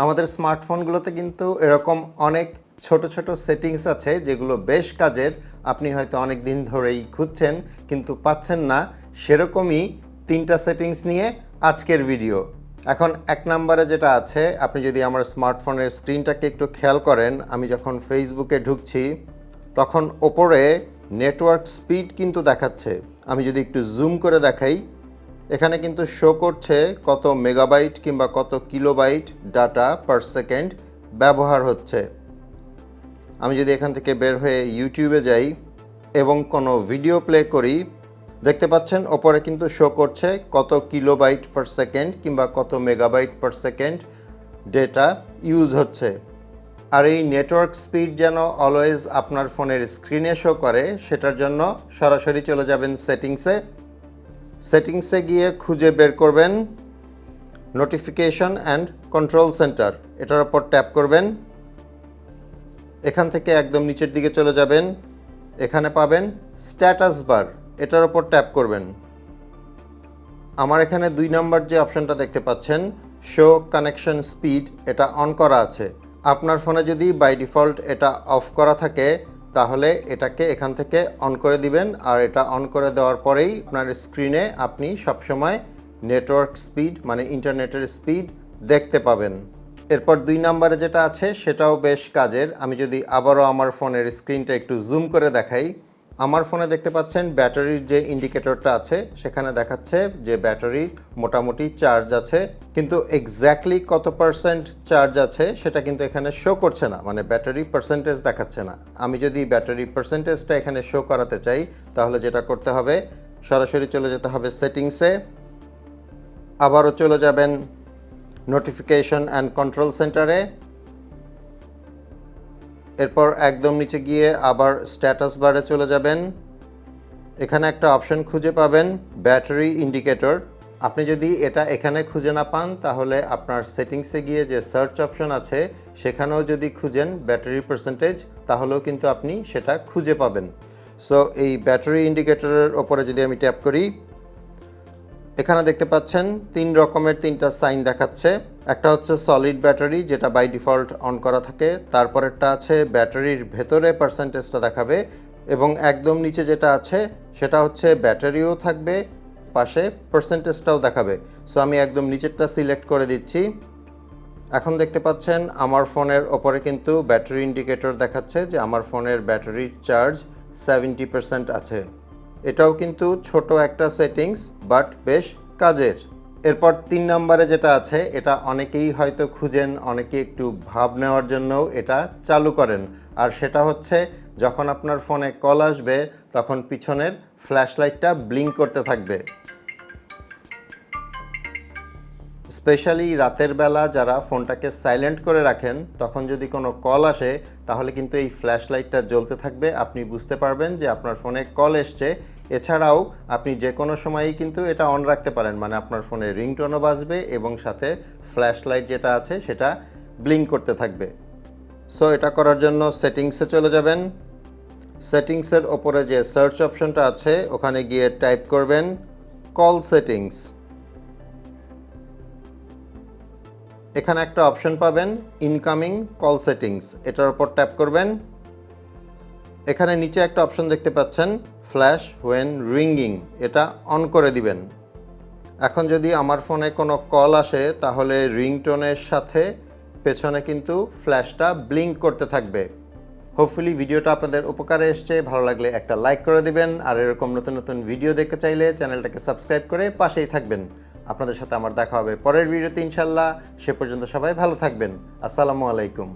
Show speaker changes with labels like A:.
A: আমাদের স্মার্টফোনগুলোতে কিন্তু এরকম অনেক ছোট ছোট সেটিংস আছে যেগুলো বেশ কাজের। আপনি হয়তো অনেক দিন ধরেই খুঁজছেন কিন্তু পাচ্ছেন না। সেরকমই 3টা সেটিংস নিয়ে আজকের ভিডিও। এখন 1 নম্বরে যেটা আছে, আপনি যদি আমার স্মার্টফোনের স্ক্রিনটাকে একটু খেয়াল করেন, আমি যখন ফেসবুকে ঢুকছি তখন ওপরে নেটওয়ার্ক স্পিড কিন্তু দেখাচ্ছে। আমি যদি একটু জুম করে দেখাই, এখানে কিন্তু শো করছে কত মেগাবাইট কিংবা কত কিলোবাইট ডাটা পার সেকেন্ড ব্যবহার হচ্ছে। আমি যদি এখান থেকে বের হয়ে ইউটিউবে যাই এবং কোনো ভিডিও প্লে করি, দেখতে পাচ্ছেন ওপরে কিন্তু শো করছে কত কিলোবাইট পার সেকেন্ড কিংবা কত megabyte per second data use হচ্ছে। আর এই নেটওয়ার্ক স্পিড যেন অলওয়েজ আপনার ফোনের স্ক্রিনে শো করে, সেটার জন্য সরাসরি চলে যাবেন সেটিংসে গিয়ে খুঁজে বের করবেন নোটিফিকেশন অ্যান্ড কন্ট্রোল সেন্টার, এটার উপর ট্যাপ করবেন। এখান থেকে একদম নিচের দিকে চলে যাবেন, এখানে পাবেন স্ট্যাটাস বার, এটার উপর ট্যাপ করবেন। আমার এখানে 2 নম্বর যে অপশনটা দেখতে পাচ্ছেন শো কানেকশন স্পিড, এটা অন করা আছে। আপনার ফোনে যদি বাই ডিফল্ট এটা অফ করা থাকে তাহলে এটাকে এখান থেকে অন করে দিবেন, আর এটা অন করে দেওয়ার পরেই আপনার স্ক্রিনে আপনি সবসময় নেটওয়ার্ক স্পিড মানে ইন্টারনেটের স্পিড দেখতে পাবেন। এরপর 2 নম্বরে যেটা আছে সেটাও বেশ কাজের। আমি যদি আবারও আমার ফোনের স্ক্রিনটা একটু জুম করে দেখাই, আমার ফোনে দেখতে পাচ্ছেন ব্যাটারির যে ইন্ডিকেটরটা আছে সেখানে দেখাচ্ছে যে ব্যাটারি মোটামুটি চার্জ আছে, কিন্তু এক্স্যাক্টলি কত পার্সেন্ট চার্জ আছে সেটা কিন্তু এখানে শো করছে না, মানে ব্যাটারি পার্সেন্টেজ দেখাচ্ছে না। আমি যদি ব্যাটারি পার্সেন্টেজটা এখানে শো করাতে চাই তাহলে যেটা করতে হবে, সরাসরি চলে যেতে হবে সেটিংসে, আবারও চলে যাবেন নোটিফিকেশন অ্যান্ড কন্ট্রোল সেন্টারে, এরপর একদম নিচে গিয়ে আবার স্ট্যাটাস বারে চলে যাবেন। এখানে একটা অপশন খুঁজে পাবেন ব্যাটারি ইন্ডিকেটর। আপনি যদি এটা এখানে খুঁজে না পান তাহলে আপনার সেটিংসে গিয়ে যে সার্চ অপশন আছে সেখানেও যদি খুঁজেন ব্যাটারি পার্সেন্টেজ তাহলেও কিন্তু আপনি সেটা খুঁজে পাবেন। সো এই ব্যাটারি ইন্ডিকেটরের ওপরে যদি আমি ট্যাপ করি, এখানে দেখতে পাচ্ছেন 3 রকমের 3টা সাইন দেখাচ্ছে। একটা হচ্ছে সলিড ব্যাটারি, যেটা বাই ডিফল্ট অন করা থাকে। তারপরেরটা আছে ব্যাটারির ভেতরে পার্সেন্টেজটা দেখাবে, এবং একদম নিচে যেটা আছে সেটা হচ্ছে ব্যাটারিও থাকবে, পাশে পার্সেন্টেজটাও দেখাবে। সো আমি একদম নিচেরটা সিলেক্ট করে দিচ্ছি। এখন দেখতে পাচ্ছেন আমার ফোনের ওপরে কিন্তু ব্যাটারি ইন্ডিকেটর দেখাচ্ছে যে আমার ফোনের ব্যাটারির চার্জ 70% আছে। এটাও কিন্তু ছোট একটা সেটিংস, বাট বেশ কাজের। এরপর 3 নম্বরে যেটা আছে, এটা অনেকেই হয়তো খুঁজেন, অনেকে একটু ভাব নেওয়ার জন্যও এটা চালু করেন, আর সেটা হচ্ছে যখন আপনার ফোনে কল আসবে তখন পিছনের ফ্ল্যাশ লাইটটা ব্লিঙ্ক করতে থাকবে। স্পেশালি রাতের বেলা যারা ফোনটাকে সাইলেন্ট করে রাখেন, তখন যদি কোনো কল আসে তাহলে কিন্তু এই ফ্ল্যাশ লাইটটা জ্বলতে থাকবে, আপনি বুঝতে পারবেন যে আপনার ফোনে কল এসছে। এছাড়াও আপনি যে কোনো সময়ই কিন্তু এটা অন রাখতে পারেন, মানে আপনার ফোনে রিংটোনও বাজবে এবং সাথে ফ্ল্যাশ লাইট যেটা আছে সেটা ব্লিঙ্ক করতে থাকবে। সো এটা করার জন্য সেটিংসে চলে যাবেন। সেটিংসের ওপরে যে সার্চ অপশনটা আছে ওখানে গিয়ে টাইপ করবেন কল সেটিংস। এখানে একটা অপশন পাবেন ইনকামিং কল সেটিংস, এটার উপর ট্যাপ করবেন। এখানে নিচে একটা অপশন দেখতে পাচ্ছেন ফ্ল্যাশ হোয়েন রিঙ্গিং, এটা অন করে দিবেন। এখন যদি আমার ফোনে কোনো কল আসে তাহলে রিংটোনের সাথে পেছনে কিন্তু ফ্ল্যাশটা ব্লিঙ্ক করতে থাকবে। হোপফুলি ভিডিওটা আপনাদের উপকারে এসছে। ভালো লাগলে একটা লাইক করে দিবেন, আর এরকম নতুন নতুন ভিডিও দেখতে চাইলে চ্যানেলটাকে সাবস্ক্রাইব করে পাশেই থাকবেন। আপনাদের সাথে আমার দেখা হবে পরের ভিডিওতে ইনশাল্লাহ। সে পর্যন্ত সবাই ভালো থাকবেন। আসসালামু আলাইকুম।